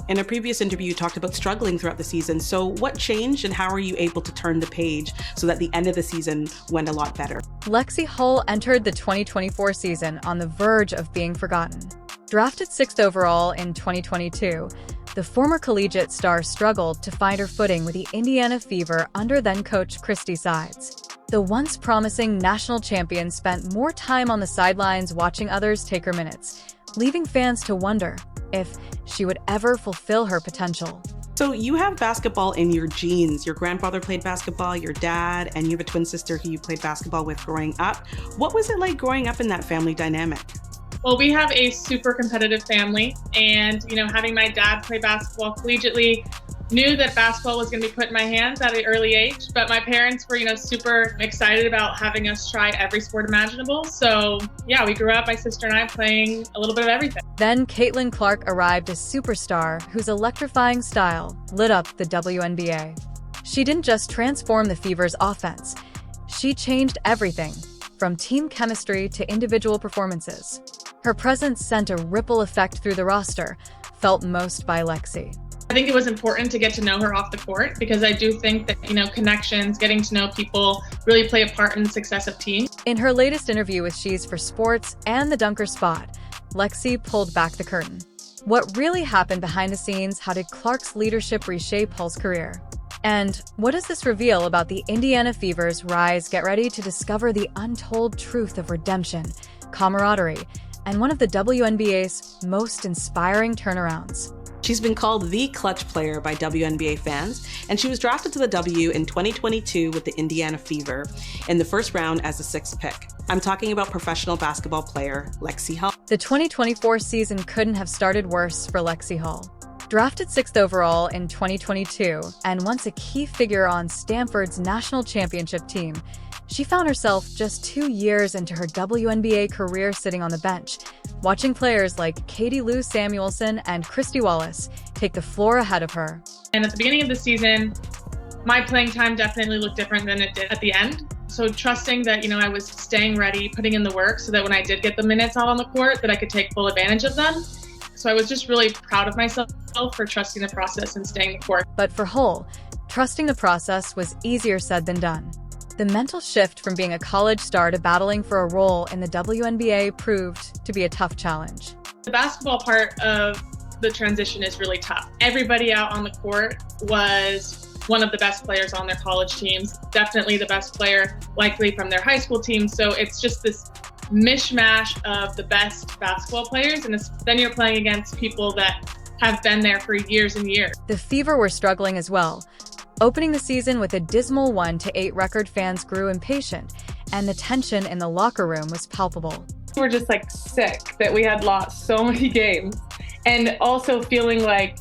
In a previous interview, you talked about struggling throughout the season. So what changed and how are you able to turn the page so that the end of the season went a lot better? Lexie Hull entered the 2024 season on the verge of being forgotten. Drafted 6th overall in 2022, the former collegiate star struggled to find her footing with the Indiana Fever under then-coach Christy Sides. The once promising national champion spent more time on the sidelines watching others take her minutes, leaving fans to wonder if she would ever fulfill her potential. So you have basketball in your genes. Your grandfather played basketball, your dad, and you have a twin sister who you played basketball with growing up. What was it like growing up in that family dynamic? Well, we have a super competitive family, and having my dad play basketball collegiately, knew that basketball was going to be put in my hands at an early age, but my parents were, super excited about having us try every sport imaginable. So yeah, we grew up, my sister and I, playing a little bit of everything. Then Caitlin Clark arrived as superstar whose electrifying style lit up the WNBA. She didn't just transform the Fever's offense, she changed everything, from team chemistry to individual performances. Her presence sent a ripple effect through the roster, felt most by Lexie. I think it was important to get to know her off the court because I do think that, connections, getting to know people really play a part in the success of teams. In her latest interview with She's for Sports and the Dunker Spot, Lexie pulled back the curtain. What really happened behind the scenes? How did Clark's leadership reshape Hull's career? And what does this reveal about the Indiana Fever's rise? Get ready to discover the untold truth of redemption, camaraderie, and one of the WNBA's most inspiring turnarounds. She's been called the clutch player by WNBA fans, and she was drafted to the W in 2022 with the Indiana Fever in the first round as a 6th pick. I'm talking about professional basketball player Lexie Hull. The 2024 season couldn't have started worse for Lexie Hull. Drafted 6th overall in 2022 and once a key figure on Stanford's national championship team, she found herself just 2 years into her WNBA career sitting on the bench, watching players like Katie Lou Samuelson and Christy Wallace take the floor ahead of her. And at the beginning of the season, my playing time definitely looked different than it did at the end. So trusting that, I was staying ready, putting in the work so that when I did get the minutes out on the court, that I could take full advantage of them. So I was just really proud of myself for trusting the process and staying the court. But for Hull, trusting the process was easier said than done. The mental shift from being a college star to battling for a role in the WNBA proved to be a tough challenge. The basketball part of the transition is really tough. Everybody out on the court was one of the best players on their college teams, definitely the best player likely from their high school team. So it's just this mishmash of the best basketball players, and then you're playing against people that have been there for years and years. The Fever were struggling as well. Opening the season with a dismal 1-8 record, fans grew impatient, and the tension in the locker room was palpable. We were just sick that we had lost so many games, and also feeling like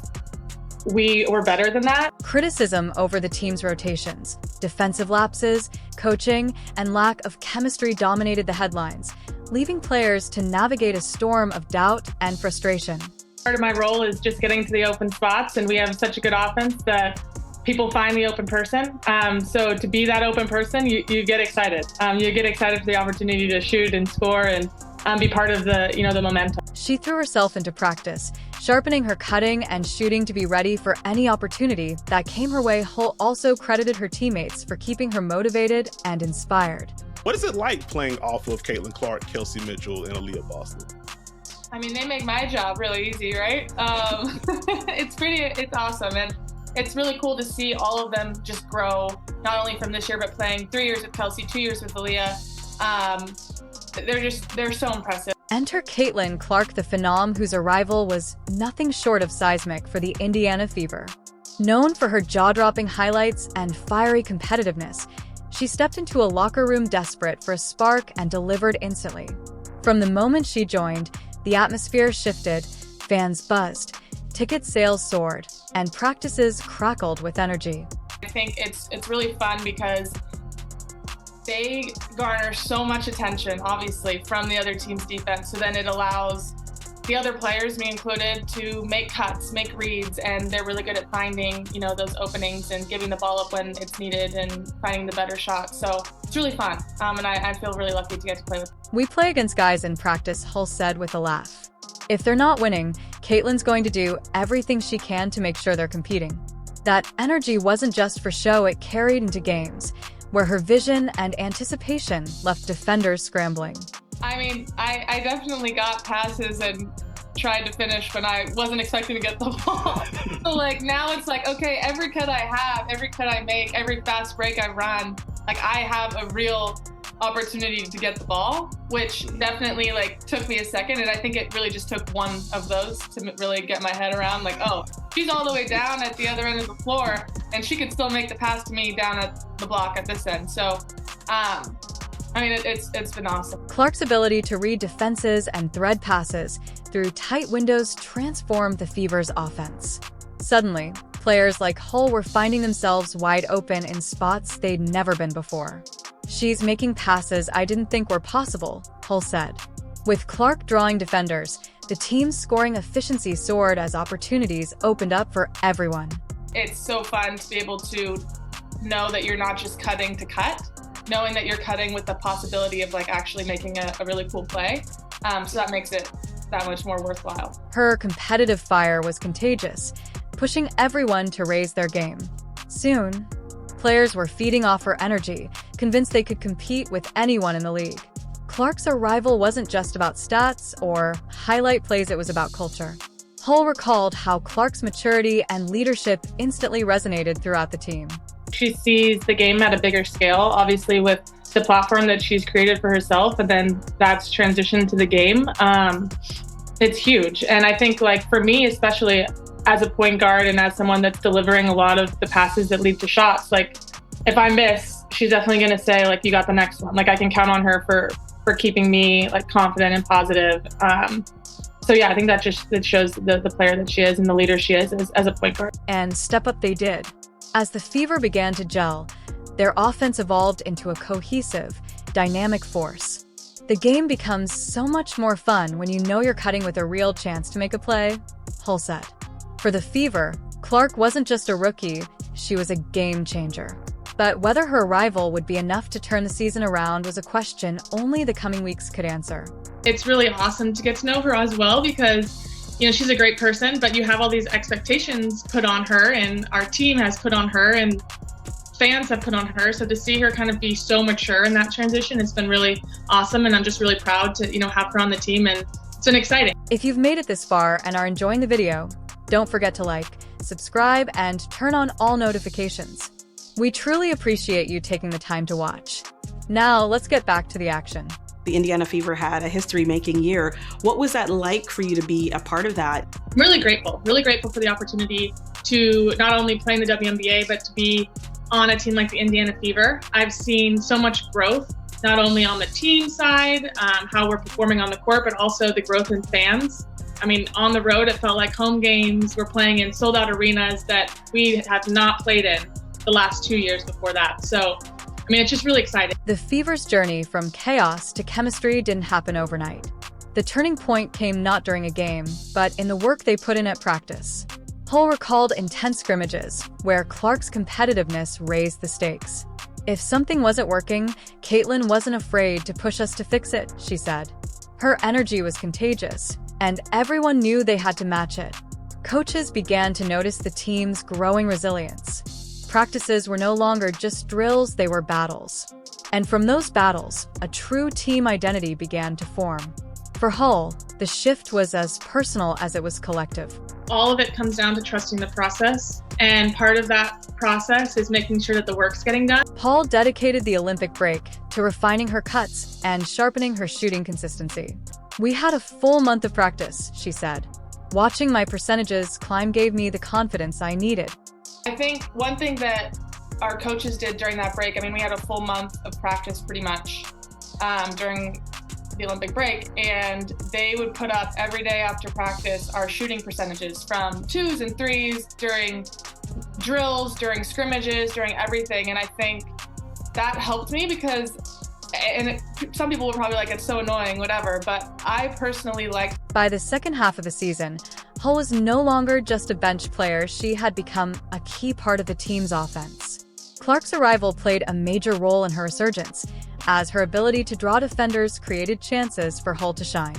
we were better than that. Criticism over the team's rotations, defensive lapses, coaching, and lack of chemistry dominated the headlines, leaving players to navigate a storm of doubt and frustration. Part of my role is just getting to the open spots, and we have such a good offense that people find the open person. So to be that open person, you get excited. You get excited for the opportunity to shoot and score and be part of the momentum. She threw herself into practice, sharpening her cutting and shooting to be ready for any opportunity that came her way. Hull also credited her teammates for keeping her motivated and inspired. What is it like playing off of Caitlin Clark, Kelsey Mitchell, and Aaliyah Boston? I mean, they make my job really easy, right? It's awesome. And it's really cool to see all of them just grow, not only from this year, but playing 3 years with Kelsey, 2 years with Aaliyah. They're so impressive. Enter Caitlin Clark, the phenom whose arrival was nothing short of seismic for the Indiana Fever. Known for her jaw-dropping highlights and fiery competitiveness, she stepped into a locker room desperate for a spark and delivered instantly. From the moment she joined, the atmosphere shifted, fans buzzed, ticket sales soared, and practices crackled with energy. I think it's really fun because they garner so much attention, obviously, from the other team's defense. So then it allows the other players, me included, to make cuts, make reads, and they're really good at finding, those openings and giving the ball up when it's needed and finding the better shot. So it's really fun, and I feel really lucky to get to play with them. We play against guys in practice, Hull said with a laugh. If they're not winning, Caitlin's going to do everything she can to make sure they're competing. That energy wasn't just for show, it carried into games, where her vision and anticipation left defenders scrambling. I mean, I definitely got passes and tried to finish when I wasn't expecting to get the ball. So like now it's like, okay, every cut I have, every cut I make, every fast break I run, like I have a real opportunity to get the ball, which definitely like took me a second. And I think it really just took one of those to really get my head around like, oh, she's all the way down at the other end of the floor and she could still make the pass to me down at the block at this end. So, I mean, it's been awesome. Clark's ability to read defenses and thread passes through tight windows transformed the Fever's offense. Suddenly, players like Hull were finding themselves wide open in spots they'd never been before. "She's making passes I didn't think were possible," Hull said. With Clark drawing defenders, the team's scoring efficiency soared as opportunities opened up for everyone. It's so fun to be able to know that you're not just cutting to cut, knowing that you're cutting with the possibility of like actually making a really cool play. So that makes it that much more worthwhile. Her competitive fire was contagious, pushing everyone to raise their game. Soon, players were feeding off her energy, convinced they could compete with anyone in the league. Clark's arrival wasn't just about stats or highlight plays, it was about culture. Hull recalled how Clark's maturity and leadership instantly resonated throughout the team. She sees the game at a bigger scale, obviously with the platform that she's created for herself, and then that's transitioned to the game. It's huge. And I think like for me, especially as a point guard and as someone that's delivering a lot of the passes that lead to shots, like if I miss, she's definitely going to say like, you got the next one. Like I can count on her for keeping me like confident and positive. So yeah, I think that shows the player that she is and the leader she is as a point guard. And step up they did. As the Fever began to gel, their offense evolved into a cohesive, dynamic force. The game becomes so much more fun when you know you're cutting with a real chance to make a play, Hull said. For the Fever, Clark wasn't just a rookie, she was a game changer. But whether her arrival would be enough to turn the season around was a question only the coming weeks could answer. It's really awesome to get to know her as well because, you know, she's a great person, but you have all these expectations put on her and our team has put on her and fans have put on her. So to see her kind of be so mature in that transition, it's been really awesome. And I'm just really proud to, you know, have her on the team and it's been exciting. If you've made it this far and are enjoying the video, don't forget to like, subscribe, and turn on all notifications. We truly appreciate you taking the time to watch. Now, let's get back to the action. The Indiana Fever had a history-making year. What was that like for you to be a part of that? I'm really grateful for the opportunity to not only play in the WNBA, but to be on a team like the Indiana Fever. I've seen so much growth, not only on the team side, how we're performing on the court, but also the growth in fans. I mean, on the road, it felt like home games. We're playing in sold-out arenas that we have not played in the last 2 years before that. So, I mean, it's just really exciting. The Fever's journey from chaos to chemistry didn't happen overnight. The turning point came not during a game, but in the work they put in at practice. Hull recalled intense scrimmages, where Clark's competitiveness raised the stakes. "If something wasn't working, Caitlin wasn't afraid to push us to fix it," she said. Her energy was contagious, and everyone knew they had to match it. Coaches began to notice the team's growing resilience. Practices were no longer just drills, they were battles. And from those battles, a true team identity began to form. For Hull, the shift was as personal as it was collective. All of it comes down to trusting the process. And part of that process is making sure that the work's getting done. Paul dedicated the Olympic break to refining her cuts and sharpening her shooting consistency. "We had a full month of practice," she said. "Watching my percentages climb gave me the confidence I needed." I think one thing that our coaches did during that break, I mean, we had a full month of practice pretty much during the Olympic break, and they would put up every day after practice our shooting percentages from 2s and 3s during drills, during scrimmages, during everything. And I think that helped me because, some people will probably like, it's so annoying, whatever, but I personally like. By the second half of the season, Hull was no longer just a bench player, she had become a key part of the team's offense. Clark's arrival played a major role in her resurgence, as her ability to draw defenders created chances for Hull to shine.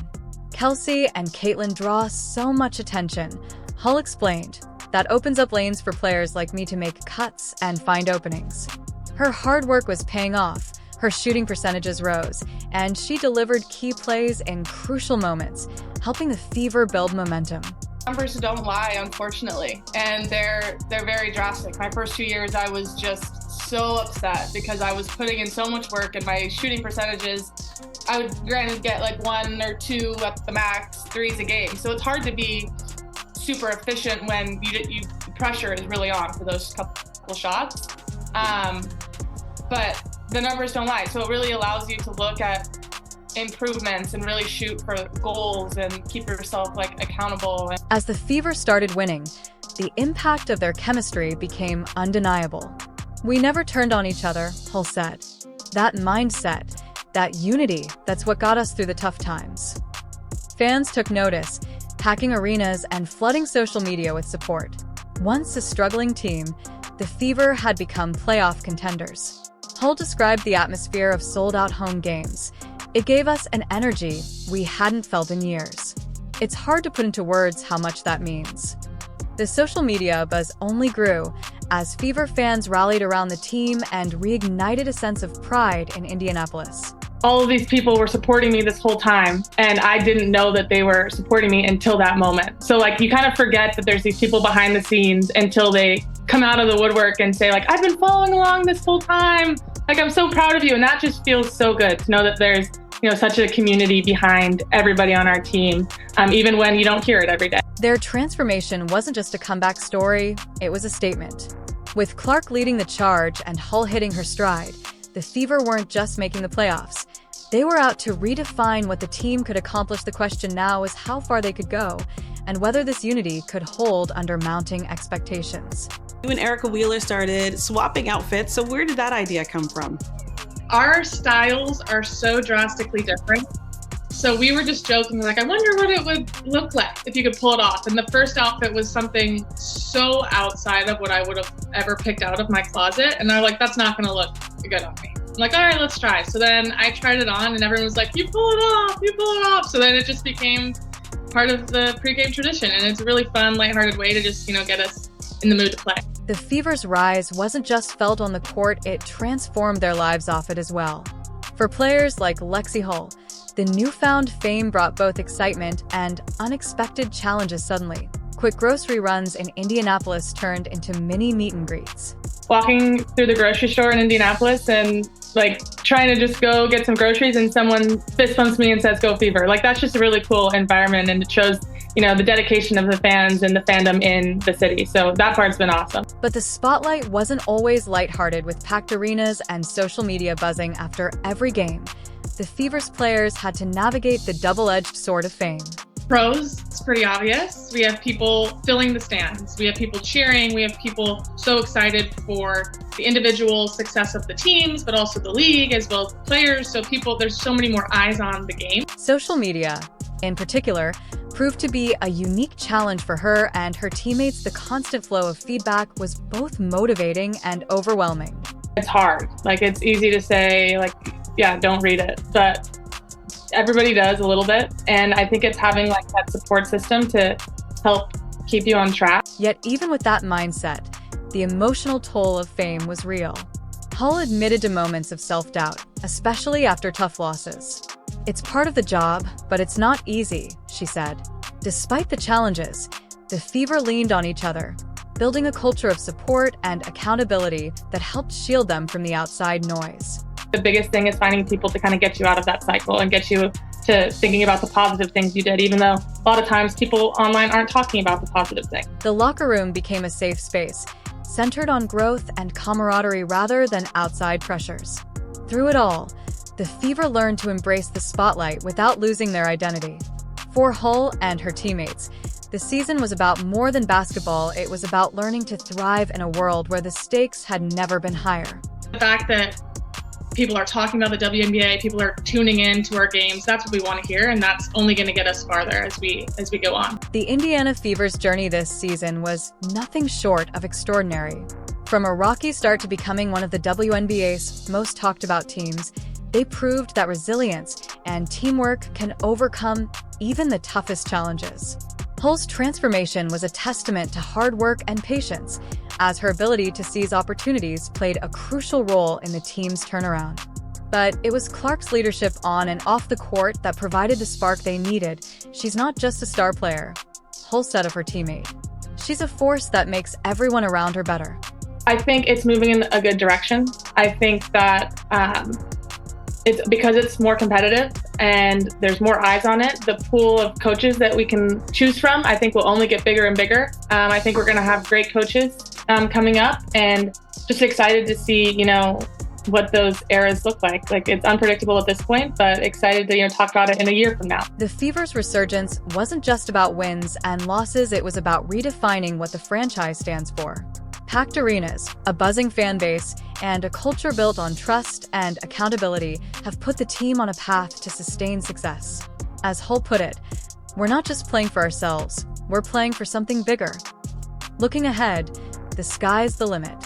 Kelsey and Caitlin draw so much attention. Hull explained, that opens up lanes for players like me to make cuts and find openings. Her hard work was paying off. Her shooting percentages rose, and she delivered key plays in crucial moments, helping the Fever build momentum. Numbers don't lie, unfortunately, and they're very drastic. My first 2 years, I was just so upset because I was putting in so much work, and my shooting percentages, I would granted get like 1 or 2 at the max threes a game. So it's hard to be super efficient when you pressure is really on for those couple shots. But the numbers don't lie, so it really allows you to look at improvements and really shoot for goals and keep yourself accountable. As the Fever started winning, the impact of their chemistry became undeniable. We never turned on each other, Hull said. That mindset, that unity, that's what got us through the tough times. Fans took notice, packing arenas and flooding social media with support. Once a struggling team, the Fever had become playoff contenders. Hull described the atmosphere of sold-out home games. It gave us an energy we hadn't felt in years. It's hard to put into words how much that means. The social media buzz only grew as Fever fans rallied around the team and reignited a sense of pride in Indianapolis. All of these people were supporting me this whole time, and I didn't know that they were supporting me until that moment. So you kind of forget that there's these people behind the scenes until they come out of the woodwork and say I've been following along this whole time. I'm so proud of you. And that just feels so good to know that there's, such a community behind everybody on our team, even when you don't hear it every day. Their transformation wasn't just a comeback story, it was a statement. With Clark leading the charge and Hull hitting her stride, the Fever weren't just making the playoffs. They were out to redefine what the team could accomplish. The question now is how far they could go, and whether this unity could hold under mounting expectations. You and Erica Wheeler started swapping outfits, so where did that idea come from? Our styles are so drastically different. So we were just joking, I wonder what it would look like if you could pull it off. And the first outfit was something so outside of what I would have ever picked out of my closet. And they're that's not gonna look good on me. I'm all right, let's try. So then I tried it on and everyone was you pull it off, you pull it off. So then it just became part of the pregame tradition. And it's a really fun, lighthearted way to just, get us in the mood to play. The Fever's rise wasn't just felt on the court, it transformed their lives off it as well. For players like Lexie Hull, the newfound fame brought both excitement and unexpected challenges suddenly. Quick grocery runs in Indianapolis turned into mini meet and greets. Walking through the grocery store in Indianapolis and trying to just go get some groceries and someone fist bumps me and says, "Go Fever." That's just a really cool environment, and it shows, the dedication of the fans and the fandom in the city. So that part's been awesome. But the spotlight wasn't always lighthearted, with packed arenas and social media buzzing after every game. The Fever's players had to navigate the double-edged sword of fame. Pros, it's pretty obvious. We have people filling the stands. We have people cheering. We have people so excited for the individual success of the teams, but also the league as well as the players. So there's so many more eyes on the game. Social media, in particular, proved to be a unique challenge for her and her teammates. The constant flow of feedback was both motivating and overwhelming. It's hard. It's easy to say, don't read it. But everybody does a little bit. And I think it's having that support system to help keep you on track. Yet even with that mindset, the emotional toll of fame was real. Hull admitted to moments of self-doubt, especially after tough losses. "It's part of the job, but it's not easy," she said. Despite the challenges, the Fever leaned on each other, building a culture of support and accountability that helped shield them from the outside noise. The biggest thing is finding people to kind of get you out of that cycle and get you to thinking about the positive things you did, even though a lot of times people online aren't talking about the positive thing. The locker room became a safe space, centered on growth and camaraderie rather than outside pressures. Through it all, the Fever learned to embrace the spotlight without losing their identity. For Hull and her teammates, the season was about more than basketball. It was about learning to thrive in a world where the stakes had never been higher. The fact that people are talking about the WNBA, people are tuning in to our games, that's what we want to hear, and that's only going to get us farther as we go on. The Indiana Fever's journey this season was nothing short of extraordinary. From a rocky start to becoming one of the WNBA's most talked about teams, they proved that resilience and teamwork can overcome even the toughest challenges. Hull's transformation was a testament to hard work and patience, as her ability to seize opportunities played a crucial role in the team's turnaround. But it was Clark's leadership on and off the court that provided the spark they needed. She's not just a star player, Hull said of her teammate. She's a force that makes everyone around her better. I think it's moving in a good direction. I think that it's because it's more competitive and there's more eyes on it. The pool of coaches that we can choose from, I think, will only get bigger and bigger. I think we're going to have great coaches coming up, and just excited to see, what those eras look like. Like, it's unpredictable at this point, but excited to, talk about it in a year from now. The Fever's resurgence wasn't just about wins and losses, it was about redefining what the franchise stands for. Packed arenas, a buzzing fan base, and a culture built on trust and accountability have put the team on a path to sustained success. As Hull put it, we're not just playing for ourselves, we're playing for something bigger. Looking ahead, the sky's the limit.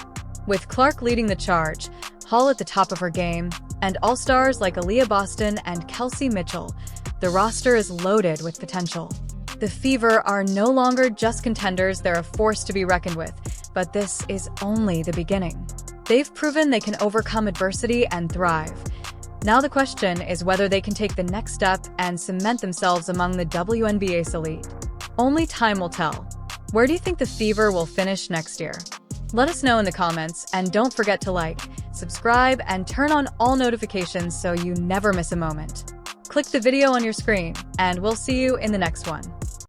With Clark leading the charge, Hull at the top of her game, and all-stars like Aaliyah Boston and Kelsey Mitchell, the roster is loaded with potential. The Fever are no longer just contenders, they're a force to be reckoned with, but this is only the beginning. They've proven they can overcome adversity and thrive. Now the question is whether they can take the next step and cement themselves among the WNBA's elite. Only time will tell. Where do you think the Fever will finish next year? Let us know in the comments, and don't forget to like, subscribe, and turn on all notifications so you never miss a moment. Click the video on your screen, and we'll see you in the next one.